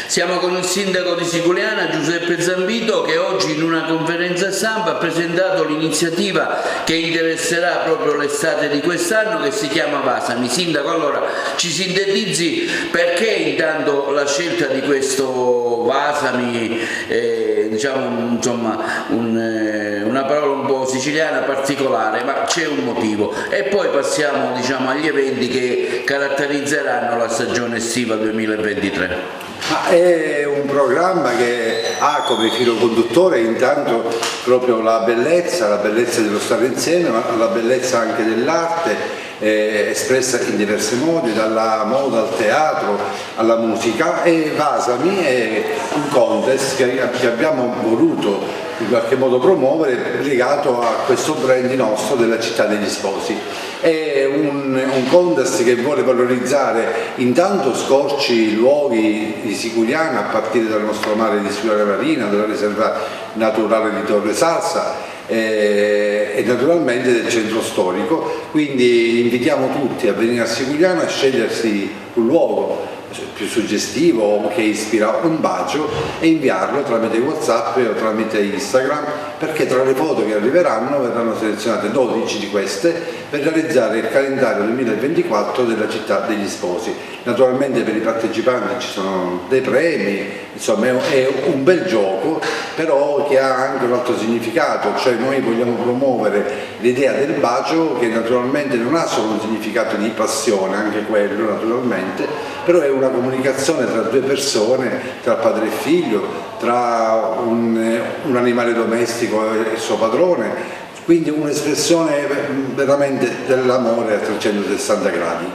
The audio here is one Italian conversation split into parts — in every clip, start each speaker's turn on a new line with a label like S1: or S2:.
S1: Siamo con il sindaco di Siculiana, Giuseppe Zambito, che oggi in una conferenza stampa ha presentato l'iniziativa che interesserà proprio l'estate di quest'anno, che si chiama Vasami. Sindaco, allora ci sintetizzi perché intanto la scelta di questo Vasami, diciamo insomma una parola un po' siciliana particolare, ma c'è un motivo, e poi passiamo diciamo agli eventi che caratterizzeranno la stagione estiva 2023.
S2: È un programma che ha come filo conduttore intanto proprio la bellezza dello stare insieme, ma la bellezza anche dell'arte, espressa in diversi modi, dalla moda al teatro alla musica. E Vasami è un contest che abbiamo voluto in qualche modo promuovere, legato a questo brand nostro della città degli sposi. È un contest che vuole valorizzare intanto scorci luoghi di Siculiana, a partire dal nostro mare di Siculiana Marina, dalla riserva naturale di Torre Salsa e naturalmente del centro storico. Quindi invitiamo tutti a venire a Siculiana, a scegliersi un luogo più suggestivo che ispira un bacio e inviarlo tramite WhatsApp o tramite Instagram, perché tra le foto che arriveranno verranno selezionate 12 di queste per realizzare il calendario 2024 della città degli sposi. Naturalmente per i partecipanti ci sono dei premi, insomma è un bel gioco, però che ha anche un altro significato, cioè noi vogliamo promuovere l'idea del bacio, che naturalmente non ha solo un significato di passione, anche quello naturalmente, però è una comunicazione tra due persone, tra padre e figlio, tra un animale domestico e il suo padrone, quindi un'espressione veramente dell'amore a 360 gradi.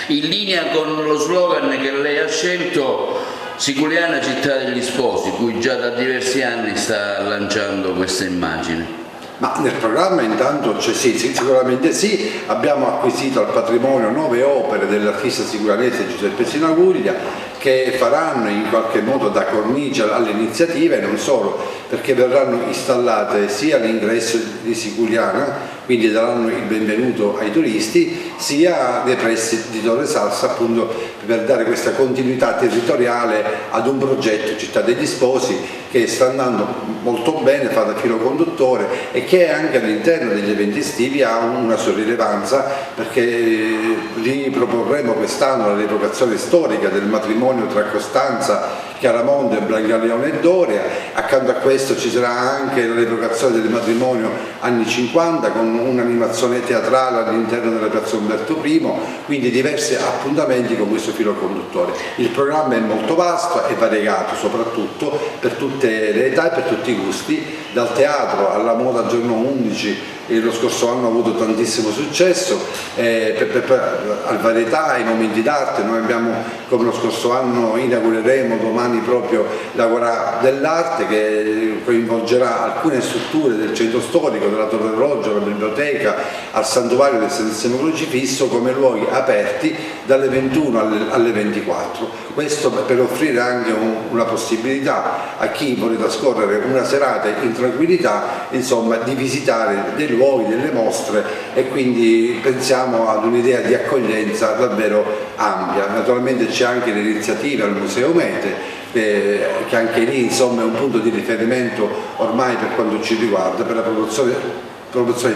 S1: In linea con lo slogan che lei ha scelto, Siculiana città degli sposi, cui già da diversi anni sta lanciando questa immagine.
S2: Ma nel programma intanto c'è sicuramente sì, abbiamo acquisito al patrimonio 9 opere dell'artista siculianese Giuseppe Sinaguglia, che faranno in qualche modo da cornice all'iniziativa, e non solo, perché verranno installate sia all'ingresso di Siculiana, quindi daranno il benvenuto ai turisti, sia nei pressi di Torre Salsa, appunto per dare questa continuità territoriale ad un progetto Città degli Sposi che sta andando molto bene, fa da filo conduttore e che anche all'interno degli eventi estivi ha una sua rilevanza, perché riproporremo quest'anno la rievocazione storica del matrimonio tra Costanza, Chiaramonte, Brancaleone e Doria. Accanto a questo ci sarà anche la rievocazione del matrimonio anni 50 con un'animazione teatrale all'interno della piazza Umberto I, quindi diversi appuntamenti con questo filo conduttore. Il programma è molto vasto e variegato, soprattutto per tutte le età e per tutti i gusti, dal teatro alla moda giorno 11, lo scorso anno ha avuto tantissimo successo, al varietà, ai momenti d'arte. Noi abbiamo, come lo scorso anno, inaugureremo domani proprio la Guerra dell'Arte, che coinvolgerà alcune strutture del centro storico, della Torre Orologio, la biblioteca, al Santuario del Santissimo Crocifisso, come luoghi aperti dalle 21 alle 24. Questo per offrire anche una possibilità a chi vuole trascorrere una serata in tranquillità, insomma, di visitare dei luoghi, delle mostre, e quindi pensiamo ad un'idea di accoglienza davvero ampia. Naturalmente c'è anche l'iniziativa al Museo Mete, che anche lì insomma è un punto di riferimento ormai per quanto ci riguarda per la promozione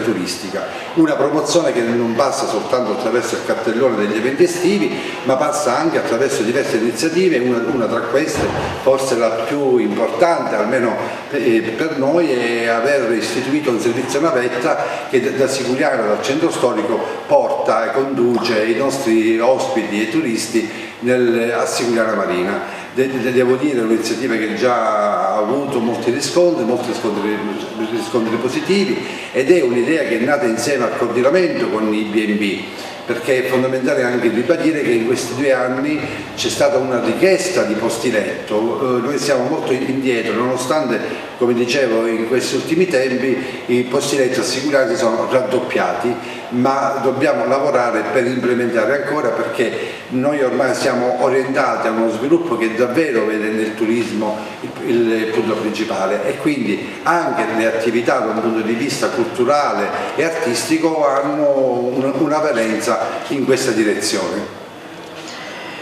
S2: turistica, una promozione che non passa soltanto attraverso il cartellone degli eventi estivi, ma passa anche attraverso diverse iniziative. Una tra queste, forse la più importante almeno per noi, è aver istituito un servizio navetta che da Siculiana, dal centro storico, porta e conduce i nostri ospiti e turisti a Siculiana Marina. Devo dire, un'iniziativa che già ha avuto molti riscontri positivi, ed è un'idea che è nata insieme al coordinamento con i B&B, perché è fondamentale anche ribadire che in questi 2 anni c'è stata una richiesta di posti letto. Noi siamo molto indietro, nonostante, come dicevo, in questi ultimi tempi i posti letto assicurati sono raddoppiati, ma dobbiamo lavorare per implementare ancora, perché noi ormai siamo orientati a uno sviluppo che davvero vede nel turismo il punto principale, e quindi anche le attività da un punto di vista culturale e artistico hanno una valenza in questa direzione.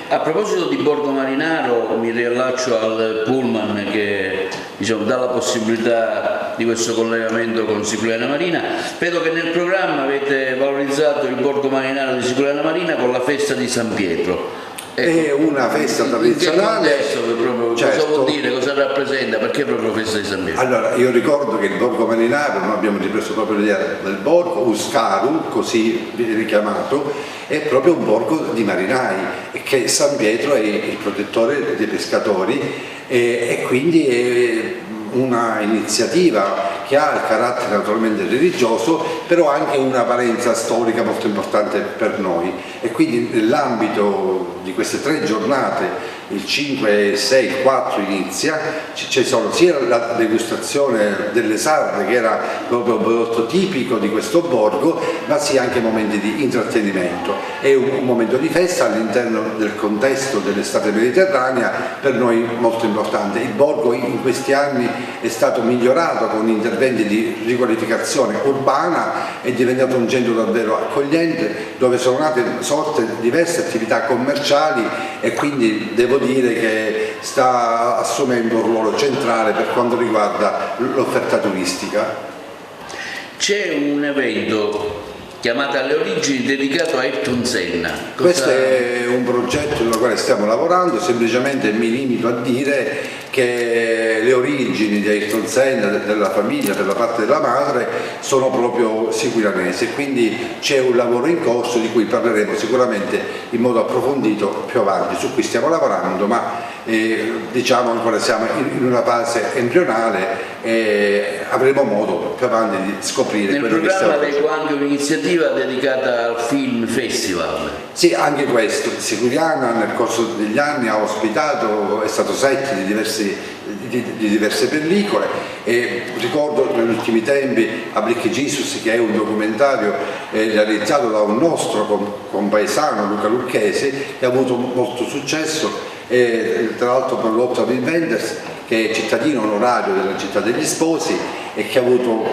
S1: A proposito di Borgo Marinaro, mi riallaccio al pullman che dà la possibilità di questo collegamento con Siculiana Marina. Vedo che nel programma avete valorizzato il Borgo Marinaro di Siculiana Marina con la festa di San Pietro.
S2: È una festa tradizionale.
S1: In che contesto,
S2: certo.
S1: Cosa vuol dire, cosa rappresenta, perché proprio festa di San Pietro?
S2: Allora, io ricordo che il Borgo Marinaro, noi abbiamo ripreso proprio l'idea del borgo, Uscaru, così viene chiamato, è proprio un borgo di marinai, e che San Pietro è il protettore dei pescatori e quindi è una iniziativa che ha il carattere naturalmente religioso, però anche una valenza storica molto importante per noi, e quindi nell'ambito di queste 3 giornate, il 5, 6, 4 inizia, ci sono sia la degustazione delle sarde, che era proprio un prodotto tipico di questo borgo, ma sia anche momenti di intrattenimento. È un momento di festa all'interno del contesto dell'estate mediterranea, per noi molto importante. Il borgo in questi anni è stato migliorato con interventi di riqualificazione urbana, è diventato un centro davvero accogliente, dove sono nate sorte diverse attività commerciali, e quindi devo dire che sta assumendo un ruolo centrale per quanto riguarda l'offerta turistica.
S1: C'è un evento chiamato Alle Origini dedicato a Ayrton Senna.
S2: Questo è un progetto sul quale stiamo lavorando, semplicemente mi limito a dire che le origini di Ayrton Senna, della famiglia, per la parte della madre, sono proprio siculianesi, quindi c'è un lavoro in corso di cui parleremo sicuramente in modo approfondito più avanti, su cui stiamo lavorando, ma diciamo ancora siamo in una fase embrionale e avremo modo più avanti di scoprire quello che stiamo facendo.
S1: Nel programma leggo anche un'iniziativa dedicata al film festival.
S2: Sì, anche questo. Siculiana nel corso degli anni ha ospitato, è stato set di diverse pellicole, e ricordo negli ultimi tempi A Black Jesus, che è un documentario realizzato da un nostro compaesano, Luca Lucchesi, che ha avuto molto successo, e tra l'altro per l'Opta Wenders, che è cittadino onorario della città degli sposi e che ha avuto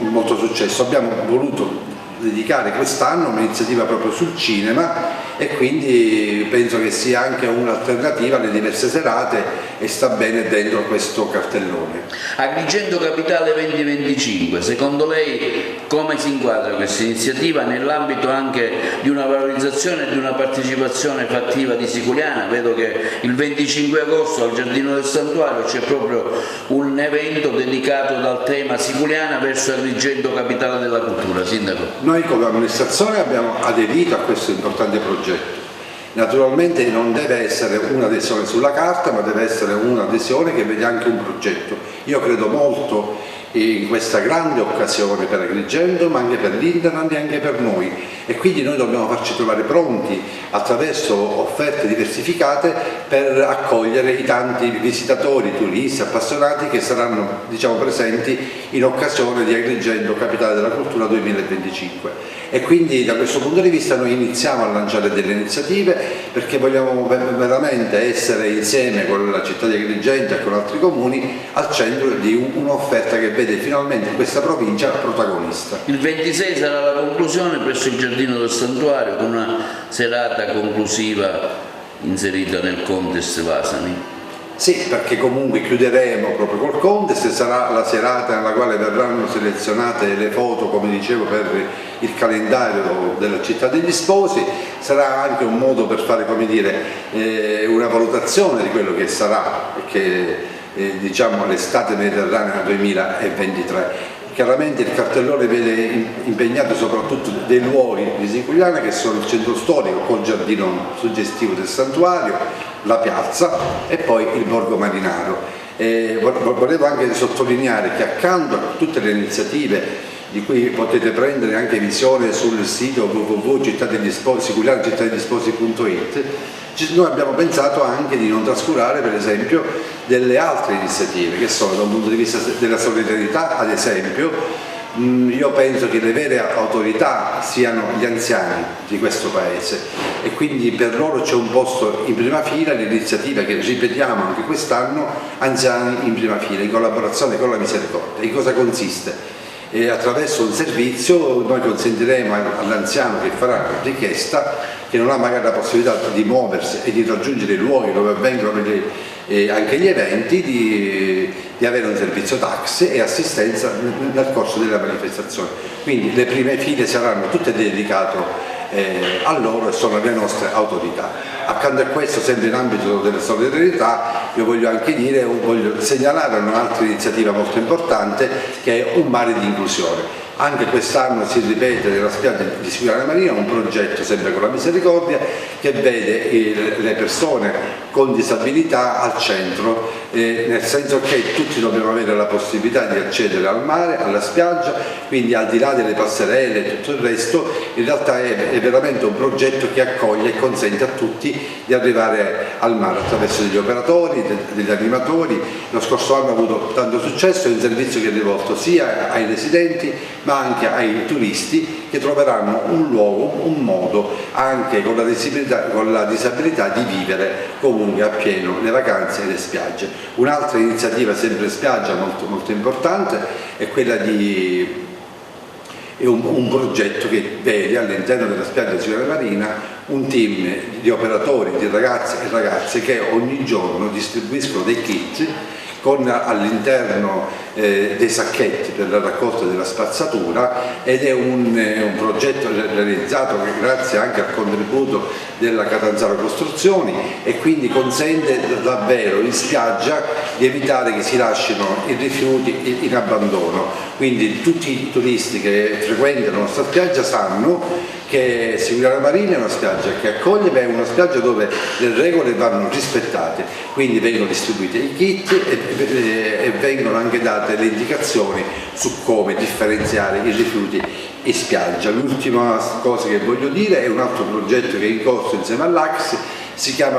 S2: molto successo. Abbiamo voluto dedicare quest'anno un'iniziativa proprio sul cinema, e quindi penso che sia anche un'alternativa alle diverse serate e sta bene dentro questo cartellone.
S1: Agrigento Capitale 2025, secondo lei come si inquadra questa iniziativa nell'ambito anche di una valorizzazione e di una partecipazione fattiva di Siculiana? Vedo che il 25 agosto al Giardino del Santuario c'è proprio un evento dedicato dal tema Siculiana verso Agrigento Capitale della Cultura. Sindaco.
S2: Noi come amministrazione abbiamo aderito a questo importante progetto. Naturalmente non deve essere un'adesione sulla carta, ma deve essere un'adesione che vede anche un progetto. Io credo molto in questa grande occasione per Agrigento, ma anche per l'Interland e anche per noi, e quindi noi dobbiamo farci trovare pronti attraverso offerte diversificate per accogliere i tanti visitatori, turisti, appassionati che saranno, diciamo, presenti in occasione di Agrigento Capitale della Cultura 2025. E quindi da questo punto di vista noi iniziamo a lanciare delle iniziative, perché vogliamo veramente essere insieme con la città di Agrigento e con altri comuni al centro di un'offerta che vede finalmente questa provincia protagonista.
S1: Il 26 sarà la conclusione presso il Giardino del Santuario, con una serata conclusiva inserita nel contest Vasani.
S2: Sì, perché comunque chiuderemo proprio col contest, sarà la serata nella quale verranno selezionate le foto, come dicevo, per il calendario della città degli sposi. Sarà anche un modo per fare, come dire, una valutazione di quello che sarà, diciamo, l'estate mediterranea 2023. Chiaramente il cartellone vede impegnato soprattutto dei luoghi di Siculiana, che sono il centro storico col giardino suggestivo del santuario, la piazza e poi il Borgo Marinaro. Volevo anche sottolineare che accanto a tutte le iniziative di cui potete prendere anche visione sul sito www.siculianacitadeglisposi.it, noi abbiamo pensato anche di non trascurare per esempio delle altre iniziative che sono, da un punto di vista della solidarietà, ad esempio, io penso che le vere autorità siano gli anziani di questo paese, e quindi per loro c'è un posto in prima fila, l'iniziativa che ripetiamo anche quest'anno, Anziani in prima fila, in collaborazione con la Misericordia. In cosa consiste? e attraverso un servizio noi consentiremo all'anziano che farà richiesta, che non ha magari la possibilità di muoversi e di raggiungere i luoghi dove avvengono anche gli eventi, di avere un servizio taxi e assistenza nel corso della manifestazione. Quindi le prime file saranno tutte dedicate a loro e sono le nostre autorità. Accanto a questo, sempre in ambito della solidarietà, io voglio anche dire, voglio segnalare un'altra iniziativa molto importante, che è un mare di inclusione. Anche quest'anno si ripete nella spiaggia di Sicuriana Marina un progetto sempre con la Misericordia che vede le persone con disabilità al centro, nel senso che tutti dobbiamo avere la possibilità di accedere al mare, alla spiaggia, quindi al di là delle passerelle e tutto il resto, in realtà è veramente un progetto che accoglie e consente a tutti di arrivare al mare attraverso degli operatori, degli animatori. Lo scorso anno ha avuto tanto successo, è un servizio che è rivolto sia ai residenti ma anche ai turisti, che troveranno un luogo, un modo anche con la disabilità di vivere comunque appieno le vacanze e le spiagge. Un'altra iniziativa sempre spiaggia molto, molto importante è quella di un progetto che vede all'interno della spiaggia di Sicuriana Marina un team di operatori, di ragazzi e ragazze che ogni giorno distribuiscono dei kit con all'interno dei sacchetti per la raccolta della spazzatura, ed è un progetto realizzato grazie anche al contributo della Catanzaro Costruzioni, e quindi consente davvero in spiaggia di evitare che si lasciano i rifiuti in abbandono. Quindi tutti i turisti che frequentano la nostra spiaggia sanno che Sicuriana Marina è una spiaggia che accoglie, ma è una spiaggia dove le regole vanno rispettate, quindi vengono distribuiti i kit e vengono anche date le indicazioni su come differenziare i rifiuti in spiaggia. L'ultima cosa che voglio dire è un altro progetto che è in corso insieme all'AXI, si chiama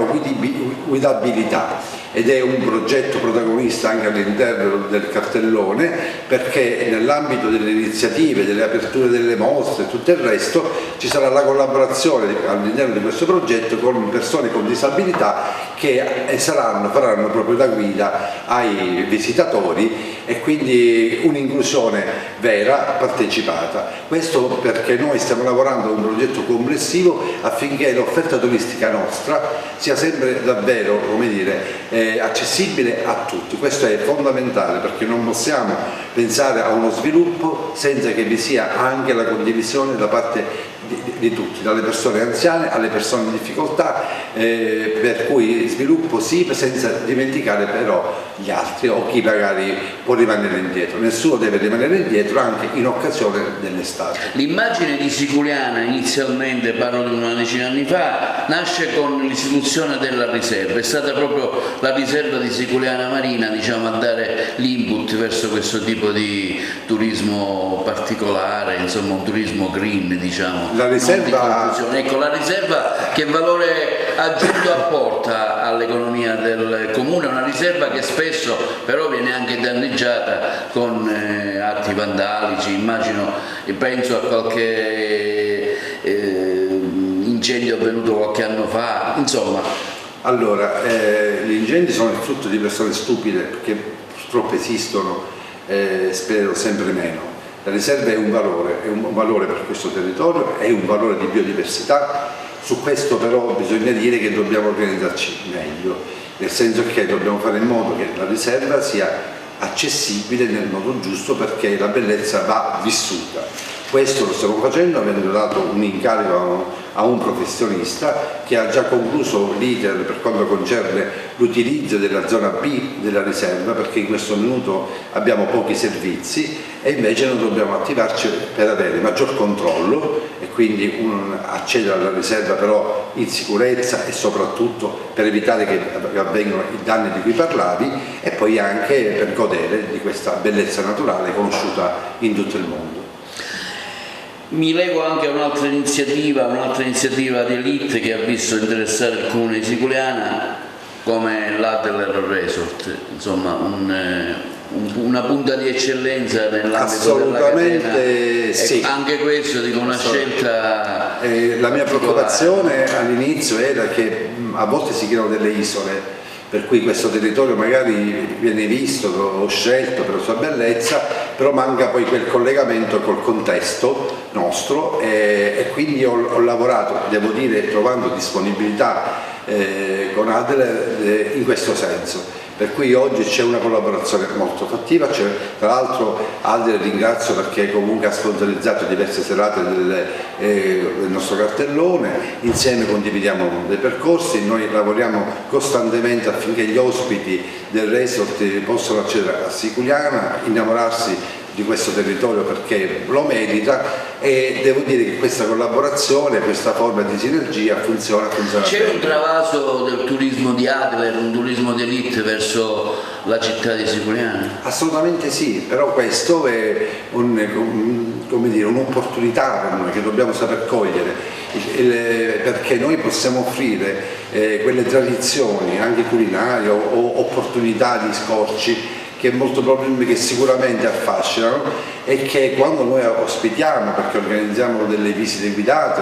S2: Guidabilità, ed è un progetto protagonista anche all'interno del cartellone, perché nell'ambito delle iniziative, delle aperture delle mostre e tutto il resto ci sarà la collaborazione all'interno di questo progetto con persone con disabilità che faranno proprio da guida ai visitatori, e quindi un'inclusione vera, partecipata. Questo perché noi stiamo lavorando a un progetto complessivo affinché l'offerta turistica nostra sia sempre davvero, come dire, accessibile a tutti. Questo è fondamentale, perché non possiamo pensare a uno sviluppo senza che vi sia anche la condivisione da parte di tutti, dalle persone anziane alle persone in difficoltà, per cui sviluppo sì, senza dimenticare però gli altri o chi magari può rimanere indietro. Nessuno deve rimanere indietro, anche in occasione dell'estate.
S1: L'immagine di Sicuriana inizialmente, parlo di una decina di anni fa, nasce con l'istituzione della riserva. È stata proprio la riserva di Sicuriana Marina, diciamo, a dare l'input verso questo tipo di turismo particolare, insomma un turismo green, diciamo.
S2: La riserva...
S1: Ecco, la riserva che valore aggiunto apporta all'economia del comune, una riserva che spesso però viene anche danneggiata con atti vandalici, immagino, penso a qualche incendio avvenuto qualche anno fa, insomma.
S2: Allora, gli incendi sono il frutto di persone stupide, che purtroppo esistono, spero sempre meno. La riserva è un valore per questo territorio, è un valore di biodiversità. Su questo però bisogna dire che dobbiamo organizzarci meglio, nel senso che dobbiamo fare in modo che la riserva sia accessibile nel modo giusto, perché la bellezza va vissuta. Questo lo stiamo facendo avendo dato un incarico a un professionista che ha già concluso l'iter per quanto concerne l'utilizzo della zona B della riserva, perché in questo minuto abbiamo pochi servizi e invece noi dobbiamo attivarci per avere maggior controllo e quindi accedere alla riserva però in sicurezza e soprattutto per evitare che avvengano i danni di cui parlavi, e poi anche per godere di questa bellezza naturale conosciuta in tutto il mondo.
S1: Mi lego anche a un'altra iniziativa di elite che ha visto interessare il comune di Sicuriana, come l'Adler Resort, insomma una punta di eccellenza nell'ambito della catena.
S2: Sì.
S1: Anche questo dico una scelta.
S2: La mia preoccupazione all'inizio era che a volte si creano delle isole per cui questo territorio magari viene visto o scelto per la sua bellezza, però manca poi quel collegamento col contesto nostro e quindi ho lavorato, devo dire, trovando disponibilità con Adler in questo senso. Per cui oggi c'è una collaborazione molto fattiva, tra l'altro Adler ringrazio perché comunque ha sponsorizzato diverse serate del nostro cartellone, insieme condividiamo dei percorsi, noi lavoriamo costantemente affinché gli ospiti del resort possano accedere a Siculiana, innamorarsi di questo territorio perché lo merita, e devo dire che questa collaborazione, questa forma di sinergia funziona
S1: C'è
S2: bene.
S1: un travaso del turismo di Adler, un turismo di elite verso la città di Siculiana?
S2: Assolutamente sì, però questo è un'opportunità per noi che dobbiamo saper cogliere, perché noi possiamo offrire quelle tradizioni anche culinarie o opportunità di scorci che sicuramente affascinano e che quando noi ospitiamo, perché organizziamo delle visite guidate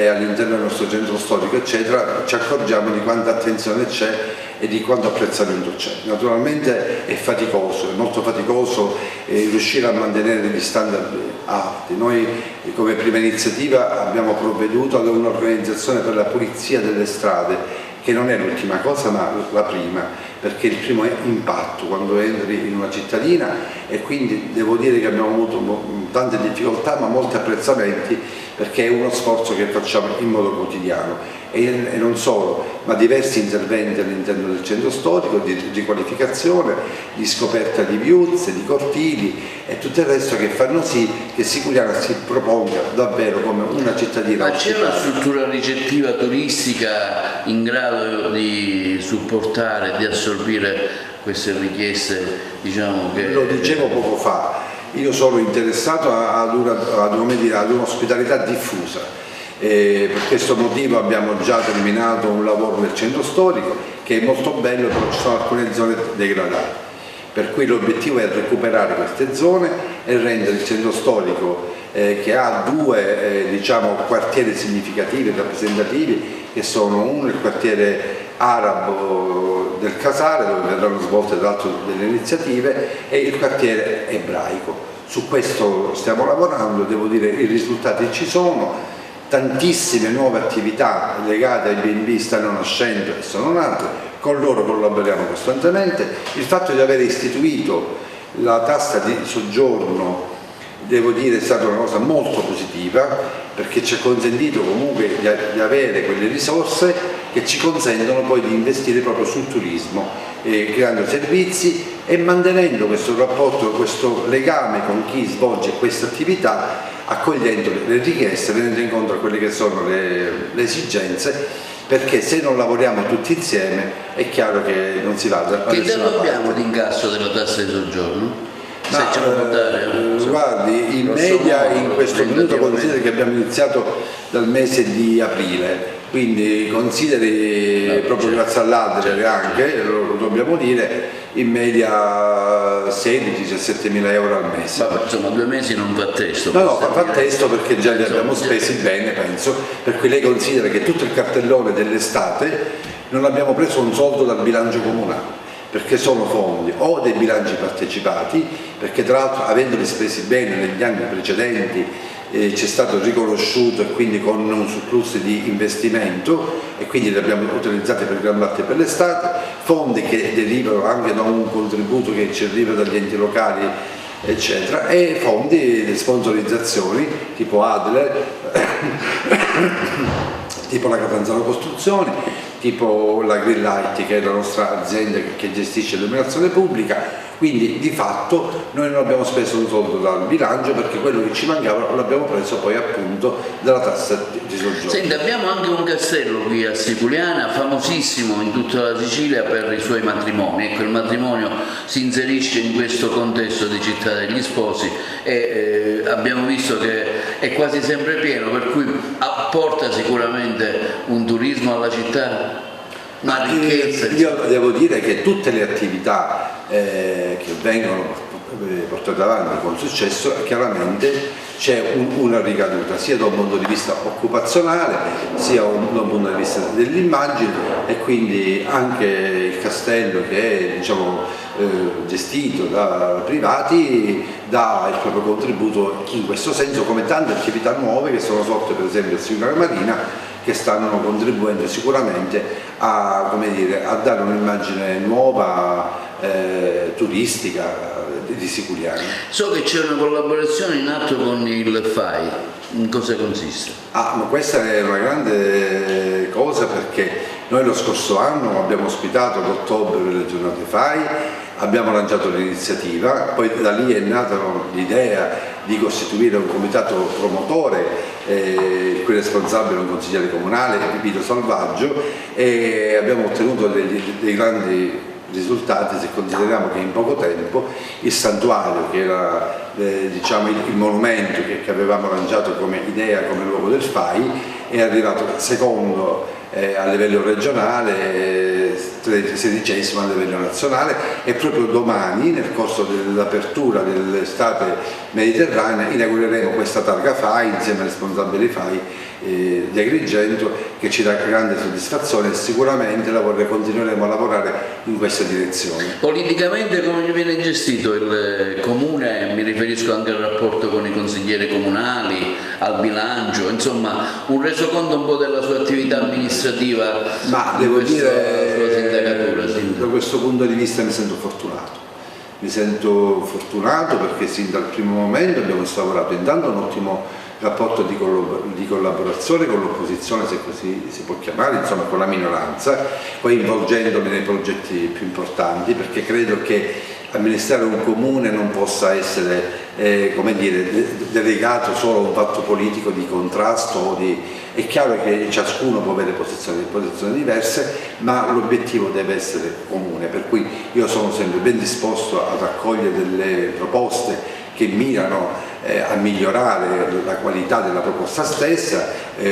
S2: all'interno del nostro centro storico eccetera, ci accorgiamo di quanta attenzione c'è e di quanto apprezzamento c'è. Naturalmente è faticoso, è molto faticoso riuscire a mantenere degli standard alti. Noi come prima iniziativa abbiamo provveduto ad un'organizzazione per la pulizia delle strade, che non è l'ultima cosa ma la prima, perché il primo è impatto quando entri in una cittadina, e quindi devo dire che abbiamo avuto tante difficoltà ma molti apprezzamenti, perché è uno sforzo che facciamo in modo quotidiano e non solo, ma diversi interventi all'interno del centro storico di riqualificazione, di scoperta di viuzze, di cortili e tutto il resto, che fanno sì che Siculiana si proponga davvero come una cittadina.
S1: Ma c'è una struttura ricettiva turistica in grado di supportare, di assorbire queste richieste, diciamo che...
S2: Lo dicevo poco fa, io sono interessato ad un'ospitalità diffusa. Per questo motivo abbiamo già terminato un lavoro nel centro storico che è molto bello, però ci sono alcune zone degradate, per cui l'obiettivo è recuperare queste zone e rendere il centro storico, che ha due quartieri significativi e rappresentativi, che sono uno il quartiere arabo del Casale, dove verranno svolte tra l'altro delle iniziative, e il quartiere ebraico. Su questo stiamo lavorando, devo dire i risultati ci sono. Tantissime nuove attività legate ai B&B stanno nascendo e sono nate, con loro collaboriamo costantemente. Il fatto di aver istituito la tassa di soggiorno, devo dire, è stata una cosa molto positiva, perché ci ha consentito comunque di avere quelle risorse che ci consentono poi di investire proprio sul turismo, creando servizi e mantenendo questo rapporto, questo legame con chi svolge questa attività, accogliendo le richieste, venendo incontro a quelle che sono le esigenze, perché se non lavoriamo tutti insieme è chiaro che non si va da
S1: Che dato abbiamo di incasso della tassa di soggiorno? Se ce lo può dare,
S2: guardi, in media in questo minuto consideri che abbiamo iniziato dal mese di aprile, quindi consideri proprio grazie all'Adler anche, lo dobbiamo dire, in media 16-17 mila euro al mese.
S1: Vabbè, insomma 2 mesi non fa testo.
S2: No, fa testo perché già li abbiamo spesi bene, penso, per cui lei considera che tutto il cartellone dell'estate non abbiamo preso un soldo dal bilancio comunale, perché sono fondi o dei bilanci partecipati, perché tra l'altro avendoli spesi bene negli anni precedenti ci è stato riconosciuto, e quindi con un surplus di investimento, e quindi li abbiamo utilizzati per gran parte per l'estate, fondi che derivano anche da un contributo che ci arriva dagli enti locali eccetera, e fondi di sponsorizzazioni tipo Adler, tipo la Catanzaro Costruzioni, tipo la Greenlight, che è la nostra azienda che gestisce l'illuminazione pubblica. Quindi di fatto noi non abbiamo speso un soldo dal bilancio, perché quello che ci mancava l'abbiamo preso poi appunto dalla tassa di soggiorno.
S1: Senti, abbiamo anche un castello qui a Siculiana, famosissimo in tutta la Sicilia per i suoi matrimoni. Ecco, il matrimonio si inserisce in questo contesto di città degli sposi e abbiamo visto che è quasi sempre pieno, per cui apporta sicuramente un turismo alla città. Ma
S2: io devo dire che tutte le attività che vengono portate avanti con successo chiaramente c'è una ricaduta sia da un punto di vista occupazionale sia da un punto di vista dell'immagine, e quindi anche il castello, che è, diciamo, gestito da privati, dà il proprio contributo in questo senso, come tante attività nuove che sono sorte per esempio al Siciliano Marina, che stanno contribuendo sicuramente a, come dire, a dare un'immagine nuova, turistica di Siculiana.
S1: So che c'è una collaborazione in atto con il FAI, in cosa consiste?
S2: Ma questa è una grande cosa, perché noi lo scorso anno abbiamo ospitato ad ottobre le giornate FAI, abbiamo lanciato l'iniziativa, poi da lì è nata l'idea di costituire un comitato promotore, il cui responsabile è un consigliere comunale, Pipito Salvaggio, e abbiamo ottenuto dei grandi risultati, se consideriamo che in poco tempo il santuario, che era diciamo il monumento che avevamo lanciato come idea, come luogo del FAI, è arrivato secondo a livello regionale, 16° a livello nazionale, e proprio domani, nel corso dell'apertura dell'estate mediterranea, inaugureremo questa targa FAI insieme al responsabile FAI di Agrigento, che ci dà grande soddisfazione, e sicuramente continueremo a lavorare in questa direzione.
S1: Politicamente come viene gestito il comune? Mi riferisco anche al rapporto con i consiglieri comunali, al bilancio, insomma un resoconto un po' della sua attività amministrativa.
S2: Ma devo dire,
S1: sua sindacatura,
S2: da questo punto di vista mi sento fortunato perché sin dal primo momento abbiamo lavorato intanto un ottimo rapporto di collaborazione con l'opposizione, se così si può chiamare, insomma con la minoranza, coinvolgendoli nei progetti più importanti, perché credo che amministrare un comune non possa essere come dire, delegato solo a un fatto politico di contrasto è chiaro che ciascuno può avere posizioni diverse, ma l'obiettivo deve essere comune, per cui io sono sempre ben disposto ad accogliere delle proposte che mirano a migliorare la qualità della proposta stessa,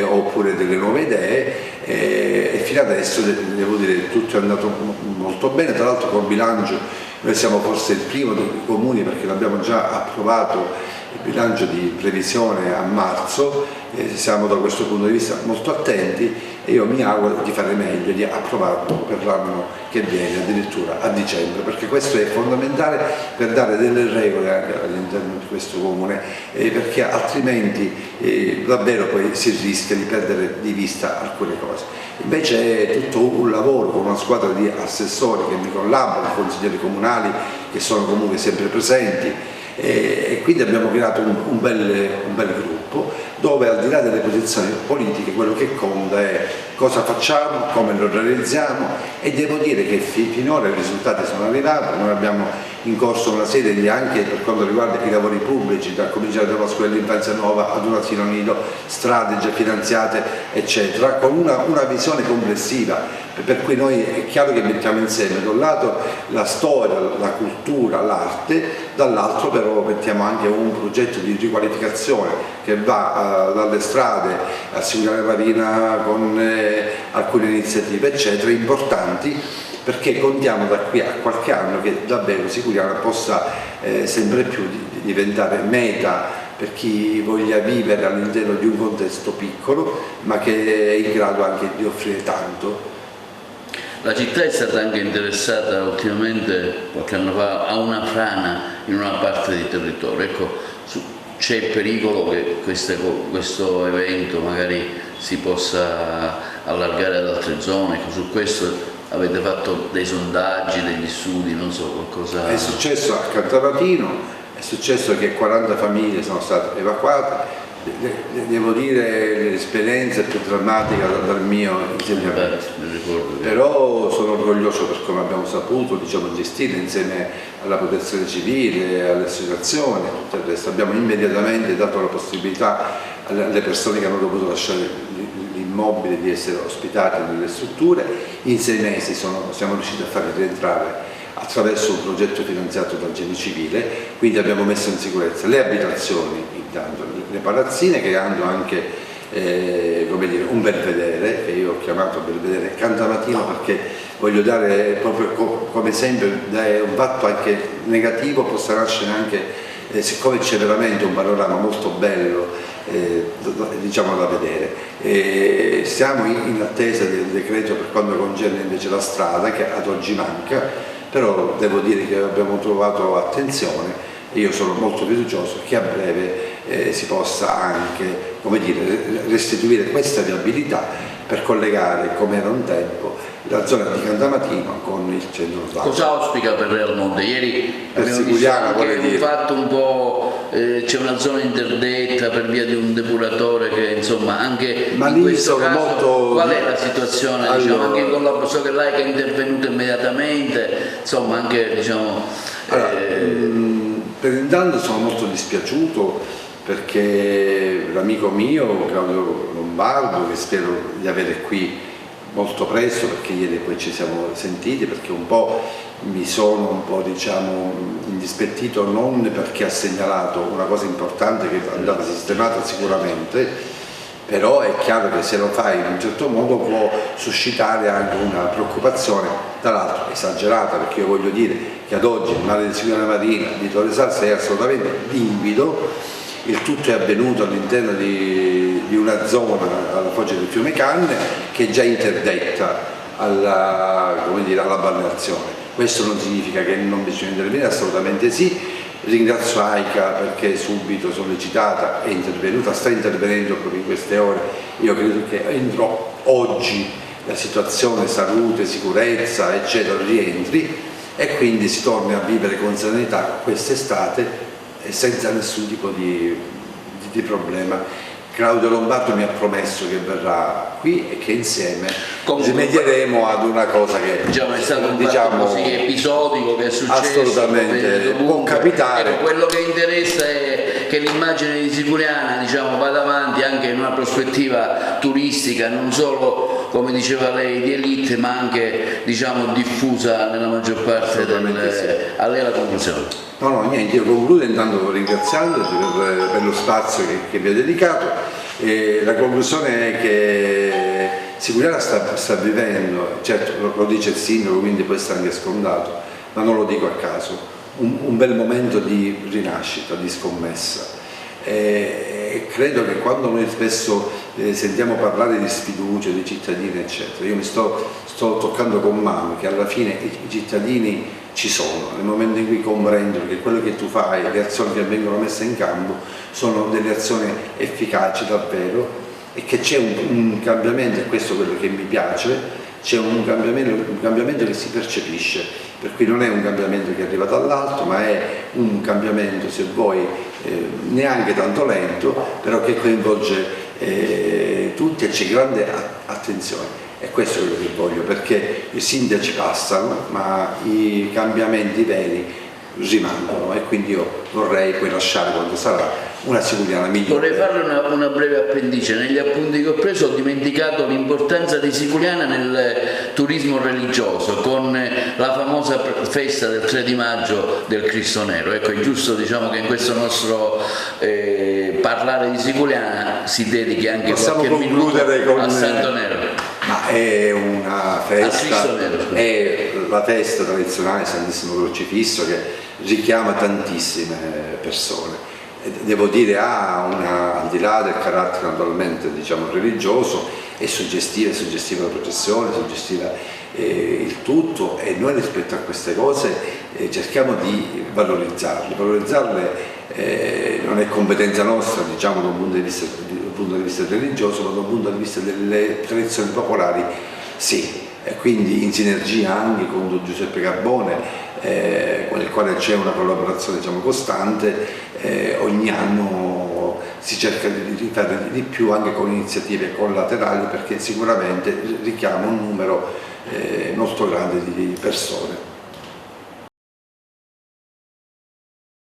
S2: oppure delle nuove idee, e fino adesso devo dire tutto è andato molto bene. Tra l'altro col bilancio noi siamo forse il primo dei comuni, perché l'abbiamo già approvato il bilancio di previsione a marzo, siamo da questo punto di vista molto attenti, e io mi auguro di fare meglio, di approvarlo per l'anno che viene, addirittura a dicembre, perché questo è fondamentale per dare delle regole anche all'interno di questo comune, perché altrimenti davvero poi si rischia di perdere di vista alcune cose. Invece è tutto un lavoro con una squadra di assessori che mi collaborano, consiglieri comunali che sono comunque sempre presenti, e quindi abbiamo creato un bel gruppo, dove al di là delle posizioni politiche quello che conta è cosa facciamo, come lo realizziamo, e devo dire che finora i risultati sono arrivati. Noi abbiamo in corso una serie di, anche per quanto riguarda i lavori pubblici, da cominciare dalla scuola dell'infanzia nuova ad un asilo nido, strade già finanziate eccetera, con una visione complessiva, per cui noi è chiaro che mettiamo insieme da un lato la storia, la cultura, l'arte, dall'altro però mettiamo anche un progetto di riqualificazione che va dalle strade a Siciliana Marina, con alcune iniziative eccetera importanti, perché contiamo da qui a qualche anno che davvero Siculiana possa sempre più diventare meta per chi voglia vivere all'interno di un contesto piccolo, ma che è in grado anche di offrire tanto.
S1: La città è stata anche interessata ultimamente, qualche anno fa, a una frana in una parte di territorio. Ecco, c'è il pericolo che questo evento magari si possa allargare ad altre zone. Ecco, su questo avete fatto dei sondaggi, degli studi, non so, qualcosa? È
S2: successo a Cantalatino, è successo che 40 famiglie sono state evacuate. Devo dire l'esperienza più drammatica dal mio insegnamento, però sono orgoglioso per come abbiamo saputo, diciamo, gestire insieme alla protezione civile, alle associazioni, tutto il resto. Abbiamo immediatamente dato la possibilità alle persone che hanno dovuto lasciare l'immobile di essere ospitate nelle strutture. In 6 mesi siamo riusciti a farli rientrare attraverso un progetto finanziato dal Genio Civile, quindi abbiamo messo in sicurezza le abitazioni, intanto le palazzine, creando anche come dire, un belvedere, che io ho chiamato belvedere Cantamatino, perché voglio dare proprio come esempio da un fatto anche negativo possa nascere anche siccome c'è veramente un panorama molto bello diciamo da vedere, siamo in attesa del decreto per quanto concerne invece la strada, che ad oggi manca, però devo dire che abbiamo trovato attenzione e io sono molto fiducioso che a breve si possa anche, come dire, restituire questa viabilità per collegare, come era un tempo, la zona di Cantamatino con il centro urbano.
S1: Cosa auspica per Realmonte? Ieri
S2: per
S1: abbiamo visto anche
S2: dire.
S1: fatto un po', c'è una zona interdetta per via di un depuratore che insomma anche
S2: ma
S1: in questo
S2: sono
S1: caso
S2: molto...
S1: qual è la situazione?
S2: Allora...
S1: Diciamo, anche con la so che lei che è intervenuto immediatamente, insomma anche diciamo...
S2: Allora, per intanto sono molto dispiaciuto perché l'amico mio Claudio Lombardo, che spero di avere qui molto presto, perché ieri poi ci siamo sentiti, perché un po' mi sono un po' diciamo indispettito, non perché ha segnalato una cosa importante che andava sistemata sicuramente, però è chiaro che se lo fai in un certo modo può suscitare anche una preoccupazione, tra l'altro esagerata, perché io voglio dire che ad oggi il mare di Siculiana Marina di Torre Salsa è assolutamente limpido. Il tutto è avvenuto all'interno di una zona alla foce del fiume Canne che è già interdetta alla balneazione. Questo non significa che non bisogna intervenire, assolutamente sì. Ringrazio AICA perché subito sollecitata è intervenuta, sta intervenendo proprio in queste ore. Io credo che entro oggi la situazione salute, sicurezza eccetera rientri e quindi si torni a vivere con serenità quest'estate senza nessun tipo di problema. Claudio Lombardo mi ha promesso che verrà qui e che insieme rimedieremo ad una cosa che
S1: diciamo, è stato un fatto così episodico che è successo,
S2: assolutamente può capitare.
S1: Ecco, quello che interessa è che l'immagine di Siculiana diciamo, vada avanti anche in una prospettiva turistica, non solo come diceva lei di elite, ma anche diciamo, diffusa nella maggior parte a lei la conclusione.
S2: No, niente, io concludo intanto ringraziandoti per lo spazio che vi ho dedicato. La conclusione è che Siculiana sta vivendo, certo lo dice il sindaco, quindi questo è anche scontato, ma non lo dico a caso, un bel momento di rinascita, di scommessa. E credo che quando noi spesso sentiamo parlare di sfiducia, di cittadini eccetera, io mi sto toccando con mano che alla fine i cittadini ci sono, nel momento in cui comprendono che quello che tu fai, le azioni che vengono messe in campo sono delle azioni efficaci davvero e che c'è un cambiamento, e questo è quello che mi piace, c'è un cambiamento che si percepisce, per cui non è un cambiamento che arriva dall'alto, ma è un cambiamento, se vuoi, neanche tanto lento, però che coinvolge tutti e c'è grande attenzione. E questo è quello che voglio, perché i sindaci passano, ma i cambiamenti veri rimangono e quindi io vorrei poi lasciare quando sarà una Siculiana migliore.
S1: Vorrei fare una breve appendice. Negli appunti che ho preso ho dimenticato l'importanza di Siculiana nel turismo religioso, con la famosa festa del 3 di maggio del Cristo Nero. Ecco, è giusto diciamo, che in questo nostro parlare di Siculiana si dedichi anche qualche minuto a Santo Nero.
S2: Ma è una festa, è la festa tradizionale Santissimo Crocifisso che richiama tantissime persone. Devo dire al di là del carattere naturalmente diciamo, religioso, è suggestiva la processione, suggestiva il tutto e noi rispetto a queste cose cerchiamo di valorizzarle. Non è competenza nostra diciamo, da un punto di vista religioso, ma da un punto di vista delle tradizioni popolari sì, e quindi in sinergia anche con Don Giuseppe Carbone con il quale c'è una collaborazione diciamo, costante, ogni anno si cerca di fare di più anche con iniziative collaterali perché sicuramente richiama un numero molto grande di persone.